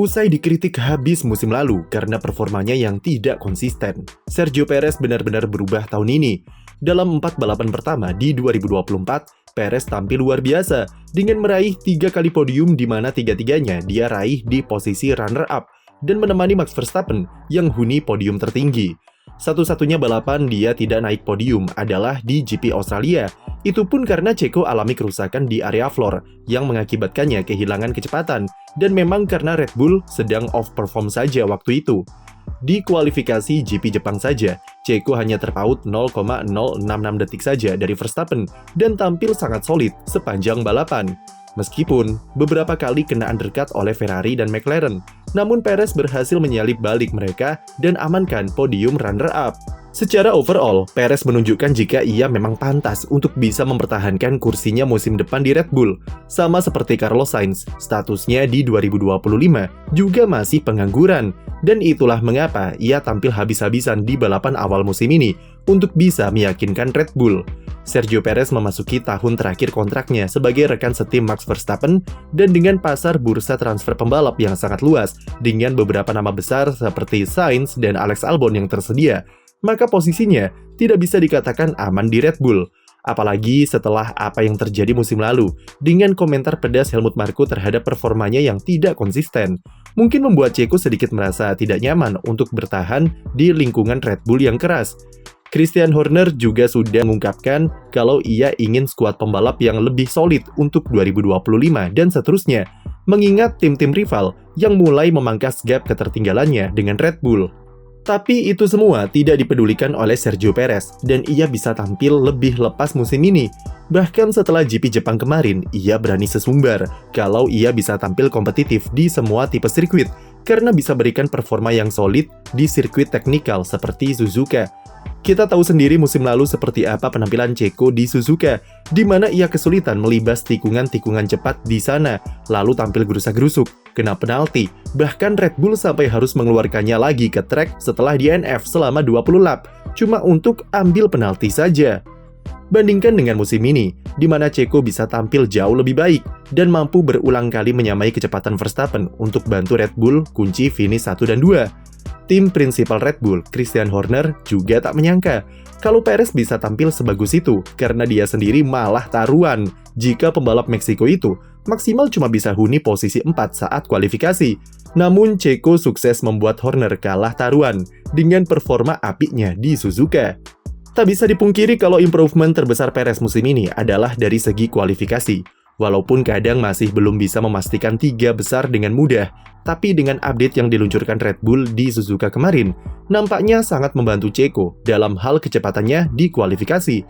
Usai dikritik habis musim lalu karena performanya yang tidak konsisten, Sergio Perez benar-benar berubah tahun ini. Dalam 4 balapan pertama di 2024, Perez tampil luar biasa dengan meraih 3 kali podium di mana 3-tiganya dia raih di posisi runner-up dan menemani Max Verstappen yang huni podium tertinggi. Satu-satunya balapan dia tidak naik podium adalah di GP Australia. Itu pun karena Checo alami kerusakan di area floor yang mengakibatkannya kehilangan kecepatan dan memang karena Red Bull sedang off-perform saja waktu itu. Di kualifikasi GP Jepang saja, Checo hanya terpaut 0,066 detik saja dari Verstappen dan tampil sangat solid sepanjang balapan. Meskipun beberapa kali kena undercut oleh Ferrari dan McLaren, namun Perez berhasil menyalip balik mereka dan amankan podium runner-up. Secara overall, Perez menunjukkan jika ia memang pantas untuk bisa mempertahankan kursinya musim depan di Red Bull. Sama seperti Carlos Sainz, statusnya di 2025 juga masih pengangguran. Dan itulah mengapa ia tampil habis-habisan di balapan awal musim ini untuk bisa meyakinkan Red Bull. Sergio Perez memasuki tahun terakhir kontraknya sebagai rekan setim Max Verstappen dan dengan pasar bursa transfer pembalap yang sangat luas dengan beberapa nama besar seperti Sainz dan Alex Albon yang tersedia, maka posisinya tidak bisa dikatakan aman di Red Bull. Apalagi setelah apa yang terjadi musim lalu, dengan komentar pedas Helmut Marko terhadap performanya yang tidak konsisten, mungkin membuat Checo sedikit merasa tidak nyaman untuk bertahan di lingkungan Red Bull yang keras. Christian Horner juga sudah mengungkapkan kalau ia ingin skuad pembalap yang lebih solid untuk 2025 dan seterusnya, mengingat tim-tim rival yang mulai memangkas gap ketertinggalannya dengan Red Bull. Tapi itu semua tidak dipedulikan oleh Sergio Perez dan ia bisa tampil lebih lepas musim ini. Bahkan setelah GP Jepang kemarin, ia berani sesumbar kalau ia bisa tampil kompetitif di semua tipe sirkuit karena bisa berikan performa yang solid di sirkuit teknikal seperti Suzuka. Kita tahu sendiri musim lalu seperti apa penampilan Checo di Suzuka, di mana ia kesulitan melibas tikungan-tikungan cepat di sana, lalu tampil gerusak-gerusuk, kena penalti, bahkan Red Bull sampai harus mengeluarkannya lagi ke trek setelah DNF selama 20 lap, cuma untuk ambil penalti saja. Bandingkan dengan musim ini, di mana Checo bisa tampil jauh lebih baik dan mampu berulang kali menyamai kecepatan Verstappen untuk bantu Red Bull kunci finish 1 dan 2. Tim prinsipal Red Bull, Christian Horner, juga tak menyangka kalau Perez bisa tampil sebagus itu karena dia sendiri malah taruhan jika pembalap Meksiko itu maksimal cuma bisa huni posisi 4 saat kualifikasi. Namun Checo sukses membuat Horner kalah taruhan dengan performa apiknya di Suzuka. Tak bisa dipungkiri kalau improvement terbesar Perez musim ini adalah dari segi kualifikasi. Walaupun kadang masih belum bisa memastikan 3 besar dengan mudah, tapi dengan update yang diluncurkan Red Bull di Suzuka kemarin, nampaknya sangat membantu Checo dalam hal kecepatannya di kualifikasi.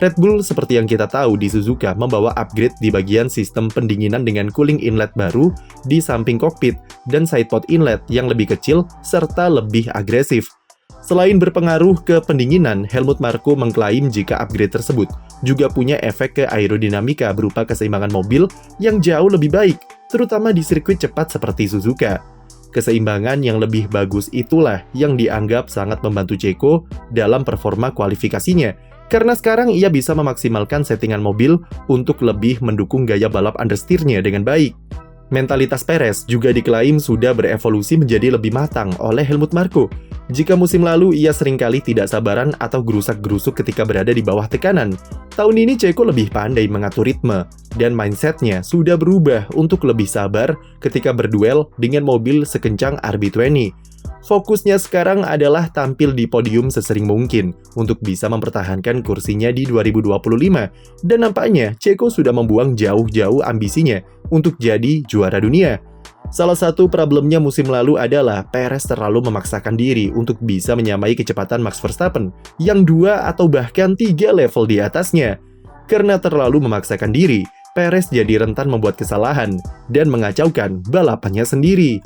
Red Bull seperti yang kita tahu di Suzuka membawa upgrade di bagian sistem pendinginan dengan cooling inlet baru di samping kokpit dan sidepod inlet yang lebih kecil serta lebih agresif. Selain berpengaruh ke pendinginan, Helmut Marko mengklaim jika upgrade tersebut juga punya efek ke aerodinamika berupa keseimbangan mobil yang jauh lebih baik, terutama di sirkuit cepat seperti Suzuka. Keseimbangan yang lebih bagus itulah yang dianggap sangat membantu Checo dalam performa kualifikasinya, karena sekarang ia bisa memaksimalkan settingan mobil untuk lebih mendukung gaya balap understeer-nya dengan baik. Mentalitas Perez juga diklaim sudah berevolusi menjadi lebih matang oleh Helmut Marko. Jika musim lalu ia seringkali tidak sabaran atau gerusak-gerusuk ketika berada di bawah tekanan, tahun ini Checo lebih pandai mengatur ritme, dan mindsetnya sudah berubah untuk lebih sabar ketika berduel dengan mobil sekencang RB20. Fokusnya sekarang adalah tampil di podium sesering mungkin untuk bisa mempertahankan kursinya di 2025, dan nampaknya Checo sudah membuang jauh-jauh ambisinya untuk jadi juara dunia. Salah satu problemnya musim lalu adalah Perez terlalu memaksakan diri untuk bisa menyamai kecepatan Max Verstappen yang 2 atau bahkan 3 level di atasnya. Karena terlalu memaksakan diri, Perez jadi rentan membuat kesalahan dan mengacaukan balapannya sendiri.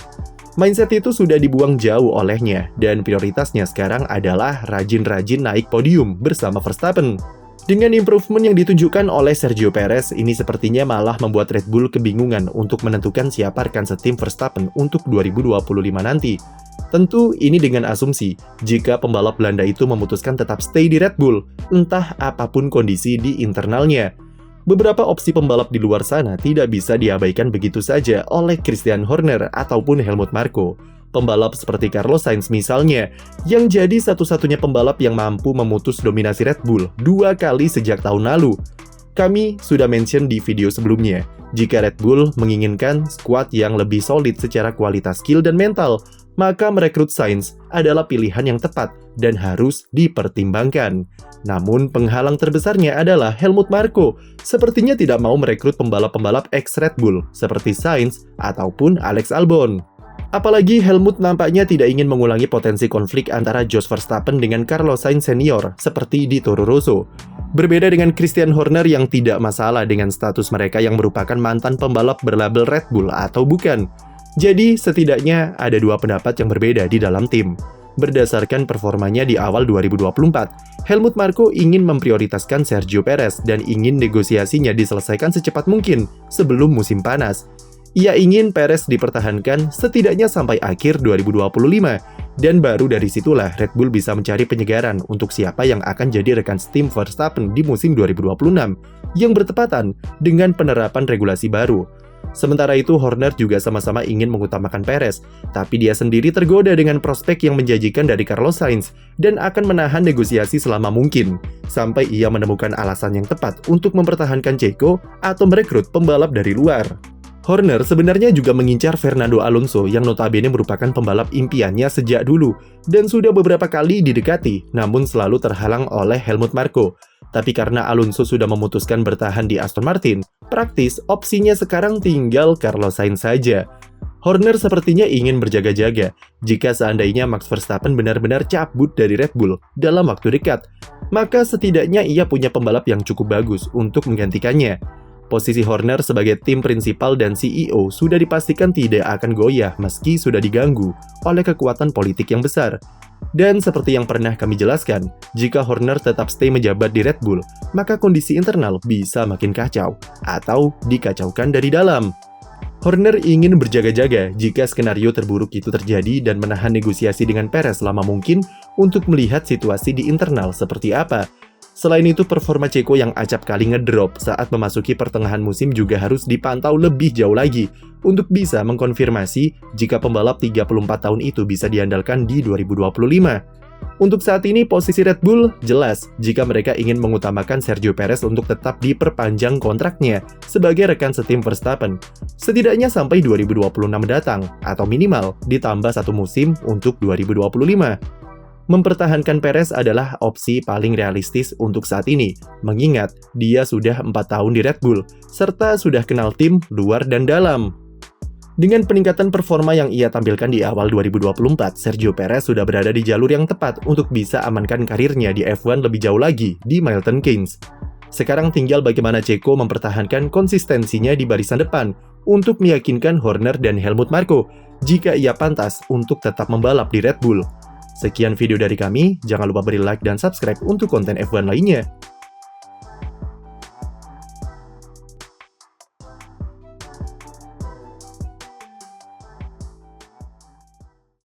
Mindset itu sudah dibuang jauh olehnya dan prioritasnya sekarang adalah rajin-rajin naik podium bersama Verstappen. Dengan improvement yang ditunjukkan oleh Sergio Perez, ini sepertinya malah membuat Red Bull kebingungan untuk menentukan siapa rekan setim Verstappen untuk 2025 nanti. Tentu ini dengan asumsi jika pembalap Belanda itu memutuskan tetap stay di Red Bull, entah apapun kondisi di internalnya. Beberapa opsi pembalap di luar sana tidak bisa diabaikan begitu saja oleh Christian Horner ataupun Helmut Marko. Pembalap seperti Carlos Sainz misalnya, yang jadi satu-satunya pembalap yang mampu memutus dominasi Red Bull 2 kali sejak tahun lalu. Kami sudah mention di video sebelumnya, jika Red Bull menginginkan skuad yang lebih solid secara kualitas skill dan mental, maka merekrut Sainz adalah pilihan yang tepat dan harus dipertimbangkan. Namun penghalang terbesarnya adalah Helmut Marko, sepertinya tidak mau merekrut pembalap-pembalap ex-Red Bull seperti Sainz ataupun Alex Albon. Apalagi Helmut nampaknya tidak ingin mengulangi potensi konflik antara Jos Verstappen dengan Carlos Sainz senior seperti di Toro Rosso. Berbeda dengan Christian Horner yang tidak masalah dengan status mereka yang merupakan mantan pembalap berlabel Red Bull atau bukan. Jadi setidaknya ada dua pendapat yang berbeda di dalam tim. Berdasarkan performanya di awal 2024, Helmut Marko ingin memprioritaskan Sergio Perez dan ingin negosiasinya diselesaikan secepat mungkin sebelum musim panas. Ia ingin Perez dipertahankan setidaknya sampai akhir 2025, dan baru dari situlah Red Bull bisa mencari penyegaran untuk siapa yang akan jadi rekan tim Verstappen di musim 2026, yang bertepatan dengan penerapan regulasi baru. Sementara itu, Horner juga sama-sama ingin mengutamakan Perez, tapi dia sendiri tergoda dengan prospek yang menjanjikan dari Carlos Sainz dan akan menahan negosiasi selama mungkin, sampai ia menemukan alasan yang tepat untuk mempertahankan Checo atau merekrut pembalap dari luar. Horner sebenarnya juga mengincar Fernando Alonso yang notabene merupakan pembalap impiannya sejak dulu dan sudah beberapa kali didekati, namun selalu terhalang oleh Helmut Marko. Tapi karena Alonso sudah memutuskan bertahan di Aston Martin, praktis opsinya sekarang tinggal Carlos Sainz saja. Horner sepertinya ingin berjaga-jaga jika seandainya Max Verstappen benar-benar cabut dari Red Bull dalam waktu dekat, maka setidaknya ia punya pembalap yang cukup bagus untuk menggantikannya. Posisi Horner sebagai tim prinsipal dan CEO sudah dipastikan tidak akan goyah meski sudah diganggu oleh kekuatan politik yang besar. Dan seperti yang pernah kami jelaskan, jika Horner tetap stay menjabat di Red Bull, maka kondisi internal bisa makin kacau atau dikacaukan dari dalam. Horner ingin berjaga-jaga jika skenario terburuk itu terjadi dan menahan negosiasi dengan Perez selama mungkin untuk melihat situasi di internal seperti apa. Selain itu, performa Checo yang acap kali ngedrop saat memasuki pertengahan musim juga harus dipantau lebih jauh lagi untuk bisa mengkonfirmasi jika pembalap 34 tahun itu bisa diandalkan di 2025. Untuk saat ini, posisi Red Bull jelas jika mereka ingin mengutamakan Sergio Perez untuk tetap diperpanjang kontraknya sebagai rekan setim Verstappen, setidaknya sampai 2026 mendatang, atau minimal ditambah satu musim untuk 2025. Mempertahankan Perez adalah opsi paling realistis untuk saat ini, mengingat dia sudah 4 tahun di Red Bull, serta sudah kenal tim luar dan dalam. Dengan peningkatan performa yang ia tampilkan di awal 2024, Sergio Perez sudah berada di jalur yang tepat untuk bisa amankan karirnya di F1 lebih jauh lagi di Milton Keynes. Sekarang tinggal bagaimana Checo mempertahankan konsistensinya di barisan depan untuk meyakinkan Horner dan Helmut Marko jika ia pantas untuk tetap membalap di Red Bull. Sekian video dari kami, jangan lupa beri like dan subscribe untuk konten F1 lainnya.